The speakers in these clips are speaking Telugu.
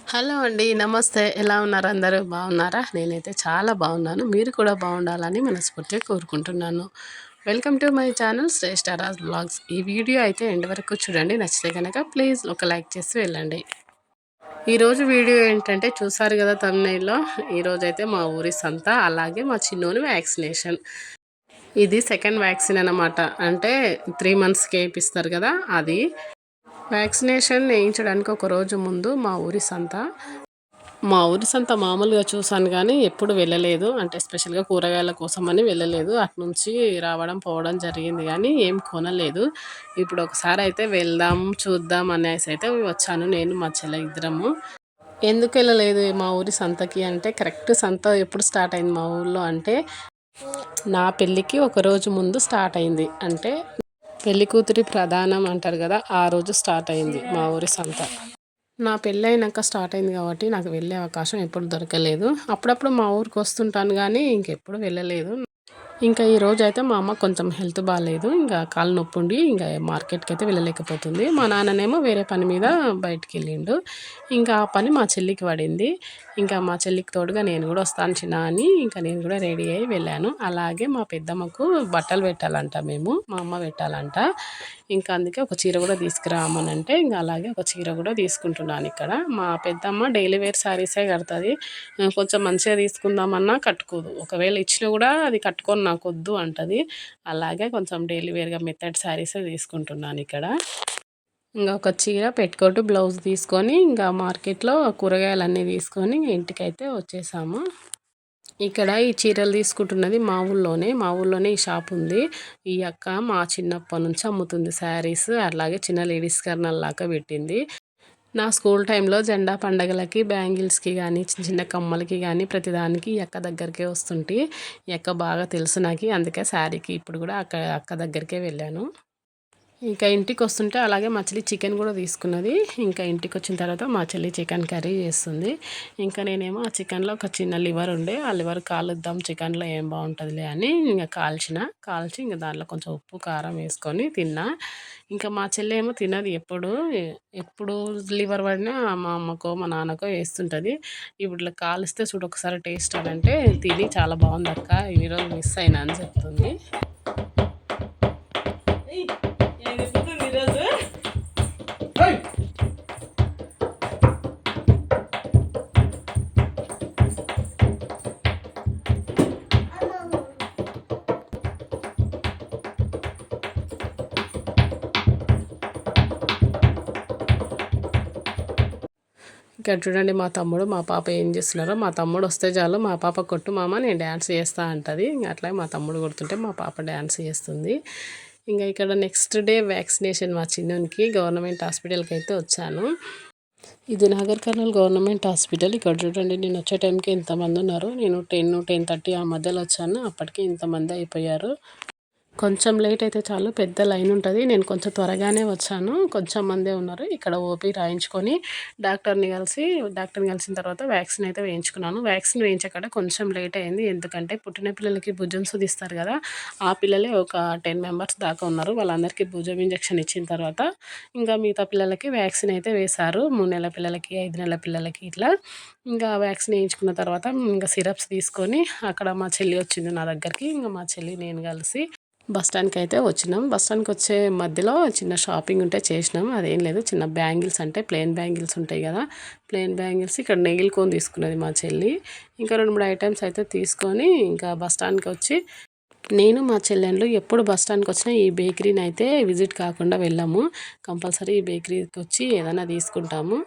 హలో అండి. నమస్తే. ఎలా ఉన్నారు అందరూ? బాగున్నారా? నేనైతే చాలా బాగున్నాను. మీరు కూడా బాగుండాలని మనస్ఫూర్తిగా కోరుకుంటున్నాను. Welcome to my channel Shreshta Raj vlogs. ఈ వీడియో అయితే ఎండ్ వరకు చూడండి. నచ్చితే కనుక ప్లీజ్ ఒక లైక్ చేసి వెళ్ళండి. ఈరోజు వీడియో ఏంటంటే చూసారు కదా థంబ్‌నెయిల్‌లో. ఈరోజైతే మా ఊరి సంత, అలాగే మా చిన్నోని వ్యాక్సినేషన్. ఇది సెకండ్ వ్యాక్సిన్ అనమాట. అంటే 3 మంత్స్‌కి ఏపిస్తారు కదా అది. వ్యాక్సినేషన్ వేయించడానికి ఒక రోజు ముందు మా ఊరి సంత మామూలుగా చూసాను కానీ ఎప్పుడు వెళ్ళలేదు. అంటే స్పెషల్‌గా కూరగాయల కోసమని వెళ్ళలేదు. అటునుంచి రావడం, పోవడం జరిగింది కానీ ఏం కొనలేదు. ఇప్పుడు ఒకసారి అయితే వెళ్దాం, చూద్దాం అనేసి అయితే వచ్చాను నేను, మా చెల్లి ఇద్దరము. ఎందుకెళ్ళలేదు మా ఊరి సంతకి అంటే, కరెక్ట్ సంత ఎప్పుడు స్టార్ట్ అయింది మా ఊర్లో అంటే, నా పెళ్ళికి ఒక రోజు ముందు స్టార్ట్ అయింది. అంటే పెళ్లి కూతురి ప్రదానం అంటారు కదా, ఆ రోజు స్టార్ట్ అయింది మా ఊరి సంత. నా పెళ్ళయినాక స్టార్ట్ అయింది కాబట్టి నాకు వెళ్ళే అవకాశం ఎప్పుడు దొరకలేదు. అప్పుడప్పుడు మా ఊరికి వస్తుంటాను కానీ ఇంకెప్పుడు వెళ్ళలేదు. ఇంకా ఈరోజైతే మా అమ్మ కొంచెం హెల్త్ బాగాలేదు. ఇంకా కాళ్ళు నొప్పి ఉండి ఇంకా మార్కెట్కి అయితే వెళ్ళలేకపోతుంది. మా నాన్ననేమో వేరే పని మీద బయటికి వెళ్ళిండు. ఇంకా ఆ పని మా చెల్లికి పడింది. ఇంకా మా చెల్లికి తోడుగా నేను కూడా వస్తాను చిన్న అని ఇంకా నేను కూడా రెడీ అయ్యి వెళ్ళాను. అలాగే మా పెద్దమ్మకు బట్టలు పెట్టాలంట, మా అమ్మ పెట్టాలంట. ఇంకా అందుకే ఒక చీర కూడా తీసుకురామనంటే ఇంకా అలాగే ఒక చీర కూడా తీసుకుంటున్నాను ఇక్కడ. మా పెద్దమ్మ డైలీ వేర్ శారీసే కడుతుంది. కొంచెం మంచిగా తీసుకుందామన్నా కట్టుకోదు. ఒకవేళ ఇచ్చినా కూడా అది కట్టుకొని నాకొద్దు అంటది. అలాగే కొంచెం డైలీ వేర్‌గా మెత్తటి శారీసే తీసుకుంటున్నాను ఇక్కడ. ఇంక ఒక చీర, పెట్కోటు, బ్లౌజ్ తీసుకొని ఇంకా మార్కెట్‌లో కూరగాయలన్నీ తీసుకొని ఇంటికైతే వచ్చేసాము. ఇక్కడ ఈ చీరలు తీసుకుంటున్నది మా ఊళ్ళోనే ఈ షాప్ ఉంది. ఈ అక్క మా చిన్నప్పటి నుంచి అమ్ముతుంది శారీస్. అలాగే చిన్న లేడీస్ కార్నర్ లాగా పెట్టింది. నా స్కూల్ టైంలో జెండా పండగలకి, బ్యాంగిల్స్‌కి గానీ, చిన్న చిన్న కమ్మలకి గానీ ప్రతిదానికి ఈ అక్క దగ్గరికే వస్తుంటి. ఈ అక్క బాగా తెలుసు నాకి. అందుకే శారీకి ఇప్పుడు కూడా అక్క దగ్గరికే వెళ్ళాను. ఇంకా ఇంటికొస్తుంటే అలాగే మా చెల్లి చికెన్ కూడా తీసుకున్నది. ఇంకా ఇంటికొచ్చిన తర్వాత మా చెల్లి చికెన్ కర్రీ చేస్తుంది. ఇంకా నేనేమో ఆ చికెన్‌లో ఒక చిన్న లివర్ ఉండే, ఆ లివర్ కాలుద్దాం చికెన్‌లో ఏం బావుంటదిలే అని ఇంక కాల్చి ఇంక దాంట్లో కొంచెం ఉప్పు, కారం వేసుకొని తిన్నా. ఇంకా మా చెల్లేమో తినదు ఎప్పుడు. ఎప్పుడు లివర్ పడినా మా అమ్మకో, మా నాన్నకో ఏస్తుంటది. ఇప్పుడు ఇట్లా కాలిస్తే చూడు ఒకసారి టేస్ట్ అని అంటే, తిని చాలా బావుందక్క, ఇన్ని రోజులు మిస్ అయినా అని చెప్తుంది. ఇక్కడ చూడండి మా తమ్ముడు, మా పాప ఏం చేస్తున్నారో. మా తమ్ముడు వస్తే చాలు మా పాప కొట్టు మామ నేను డ్యాన్స్ చేస్తా అంటది. అట్లాగే మా తమ్ముడు కొడుతుంటే మా పాప డ్యాన్స్ చేస్తుంది. ఇంకా ఇక్కడ నెక్స్ట్ డే వ్యాక్సినేషన్ మా చిన్నోనికి గవర్నమెంట్ హాస్పిటల్కి అయితే వచ్చాను. ఇది నాగర్ కర్నూల్ గవర్నమెంట్ హాస్పిటల్. ఇక్కడ చూడండి నేను వచ్చే టైంకి ఎంతమంది ఉన్నారు. నేను 10-10:30 ఆ మధ్యలో వచ్చాను. అప్పటికి ఇంతమంది అయిపోయారు. కొంచెం లేట్ అయితే చాలు పెద్ద లైన్ ఉంటుంది. నేను కొంచెం త్వరగానే వచ్చాను. కొంచెం మందే ఉన్నారు. ఇక్కడ ఓపీ రాయించుకొని డాక్టర్ని కలిసిన తర్వాత వ్యాక్సిన్ అయితే వేయించుకున్నాను. వ్యాక్సిన్ వేయించకుండా కొంచెం లేట్ అయింది. ఎందుకంటే పుట్టిన పిల్లలకి భుజం సుదిస్తారు కదా, ఆ పిల్లలే ఒక 10 మెంబర్స్ దాకా ఉన్నారు. వాళ్ళందరికీ భుజం ఇంజెక్షన్ ఇచ్చిన తర్వాత ఇంకా మిగతా పిల్లలకి వ్యాక్సిన్ అయితే వేశారు. 3 నెలల పిల్లలకి, 5 నెలల పిల్లలకి ఇట్లా. ఇంకా వ్యాక్సిన్ వేయించుకున్న తర్వాత ఇంకా సిరప్స్ తీసుకొని అక్కడ మా చెల్లి వచ్చింది నా దగ్గరికి. ఇంకా మా చెల్లి నేను కలిసి బస్ స్టాండ్‌కి అయితే వచ్చినాం. బస్ స్టాండ్‌కి వచ్చే మధ్యలో చిన్న షాపింగ్ ఉంటే చేసినాం. అదేం లేదు, చిన్న బ్యాంగిల్స్ అంటే ప్లెయిన్ బ్యాంగిల్స్ ఉంటాయి కదా, ప్లెయిన్ బ్యాంగిల్స్ ఇక్కడ నెయిల్ కోన్ తీసుకున్నది మా చెల్లి. ఇంకా 2, 3 ఐటమ్స్ అయితే తీసుకొని ఇంకా బస్ స్టాండ్‌కి వచ్చి నేను మా చెల్లెళ్ళు ఎప్పుడు బస్ స్టాండ్‌కి వచ్చినా ఈ బేకరీని అయితే విజిట్ కాకుండా వెళ్ళము. కంపల్సరీ ఈ బేకరీకి వచ్చి ఏదైనా తీసుకుంటాము.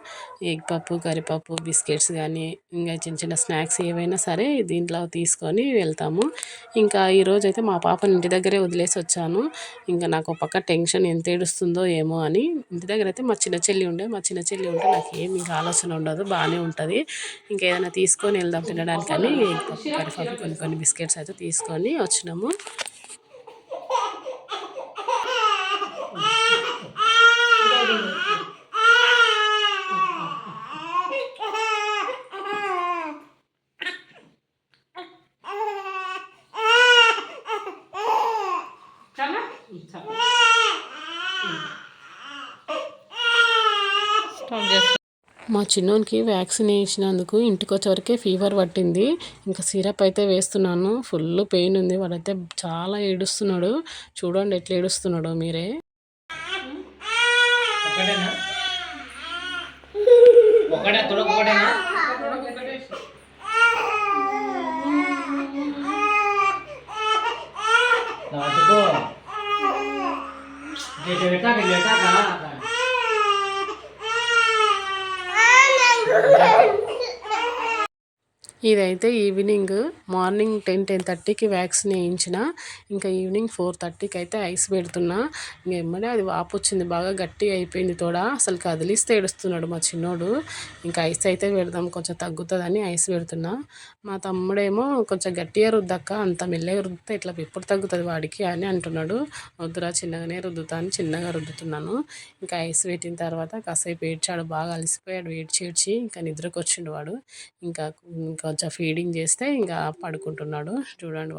ఎగ్ పప్పు, కర్రీపప్పు, బిస్కెట్స్ కానీ ఇంకా చిన్న చిన్న స్నాక్స్ ఏవైనా సరే దీంట్లో తీసుకొని వెళ్తాము. ఇంకా ఈరోజైతే మా పాపని ఇంటి దగ్గరే వదిలేసి వచ్చాను. ఇంకా నాకు ఒక పక్క టెన్షన్, ఎంత ఏడుస్తుందో ఏమో అని. ఇంటి దగ్గర అయితే మా చిన్న చెల్లి ఉంటే నాకు ఏమి ఇంకా ఆలోచన ఉండదు, బాగానే ఉంటుంది. ఇంకేదైనా తీసుకొని వెళ్దాం తినడానికని ఎగ్ పప్పు, కర్రీపప్పు, కొన్ని కొన్ని బిస్కెట్స్ అయితే తీసుకొని వచ్చినాము. మా చిన్నోనికి వ్యాక్సిన్ వేసినందుకు ఇంటికి వచ్చేవరకే ఫీవర్ పట్టింది. ఇంకా సిరప్ అయితే వేస్తున్నాను. ఫుల్ పెయిన్ ఉంది. వాడైతే చాలా ఏడుస్తున్నాడు. చూడండి ఎట్లా ఏడుస్తున్నాడో మీరే. ఇదైతే ఈవినింగ్ మార్నింగ్ 10-10:30కి వ్యాక్సిన్ వేయించిన. ఇంకా ఈవినింగ్ 4:30కి అయితే ఐస్ పెడుతున్నా. ఇంక ఎమ్మడే అది వాపు వచ్చింది, బాగా గట్టిగా అయిపోయింది తోడ. అసలు కదిలిస్తే ఏడుస్తున్నాడు మా చిన్నోడు. ఇంకా ఐస్ అయితే పెడదాం కొంచెం తగ్గుతుందని ఐస్ పెడుతున్నా. మా తమ్ముడేమో కొంచెం గట్టిగా రుద్దక్క, అంత మెల్లగా రుద్దితే ఇట్లా ఎప్పుడు తగ్గుతుంది వాడికి అని అంటున్నాడు. వద్దురా చిన్నగానే రుద్దుతా అని చిన్నగా రుద్దుతున్నాను. ఇంకా ఐస్ పెట్టిన తర్వాత కాసేపు ఏడ్చాడు, బాగా అలసిపోయాడు ఏడ్చి. ఇంకా నిద్రకు వచ్చిండు వాడు. ఇంకా కొంచెం ఫీడింగ్ చేస్తే ఇంకా పడుకుంటున్నాడు. చూడండి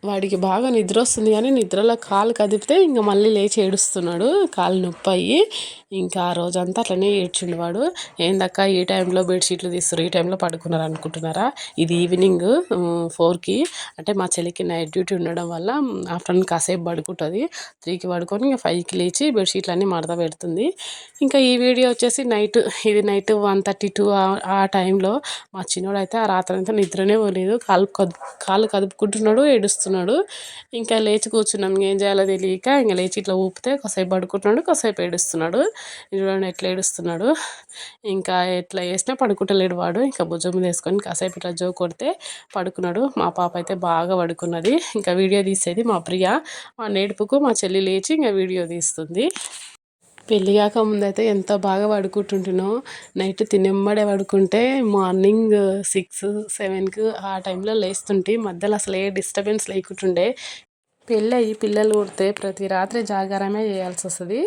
వాడికి బాగా నిద్ర వస్తుంది కానీ నిద్రలో కాలు కదిపితే ఇంకా మళ్ళీ లేచి ఏడుస్తున్నాడు, కాలు నొప్పి అయ్యి. ఇంకా ఆ రోజంతా అట్లనే ఏడ్చిండు వాడు. ఏందక్క ఈ టైంలో బెడ్షీట్లు తీస్తారు, ఈ టైంలో పడుకున్నారు అనుకుంటున్నారా? ఇది ఈవినింగ్ 4కి, అంటే మా చెల్లికి నైట్ డ్యూటీ ఉండడం వల్ల ఆఫ్టర్నూన్ కాసేపు పడుకుంటుంది. 3కి పడుకొని ఇంకా 5కి లేచి బెడ్షీట్లు అన్నీ మడత పెడుతుంది. ఇంకా ఈ వీడియో వచ్చేసి ఇది నైట్ 1:32 ఆ టైంలో. మా చిన్నోడు అయితే ఆ రాత్రి అంతా నిద్రనే పోలేదు, కాళ్ళు కదుపుకుంటున్నాడు, ఏడుస్తున్నాడు. ఇంకా లేచి కూర్చున్నాం, ఏం చేయాలో తెలియక ఇంకా లేచి ఇట్లా ఊపితే కాసేపు పడుకుంటున్నాడు, కాసేపు ఏడుస్తున్నాడు. చూడండి ఎట్లా ఏడుస్తున్నాడు. ఇంకా ఎట్లా వేసినా పడుకుంటలేడు వాడు. ఇంకా భుజం మీద వేసుకొని కాసేపు ఇట్లా జో కొడితే పడుకున్నాడు. మా పాప అయితే బాగా పడుకున్నది. ఇంకా వీడియో తీసేది మా ప్రియ. మా నేడుపుకు మా చెల్లి లేచి ఇంకా వీడియో తీస్తుంది. పెళ్ళి కాక ముందైతే ఎంత బాగా పడుకుంటుంటునో. నైట్ తినెమ్మడే పడుకుంటే మార్నింగ్ 6-7కి ఆ టైంలో లేస్తుంటే మధ్యలో అసలు ఏ డిస్టర్బెన్స్ లేకుంటుండే. పెళ్ళి అయ్యి పిల్లలు పుడితే ప్రతి రాత్రి జాగారమే చేయాల్సి వస్తుంది.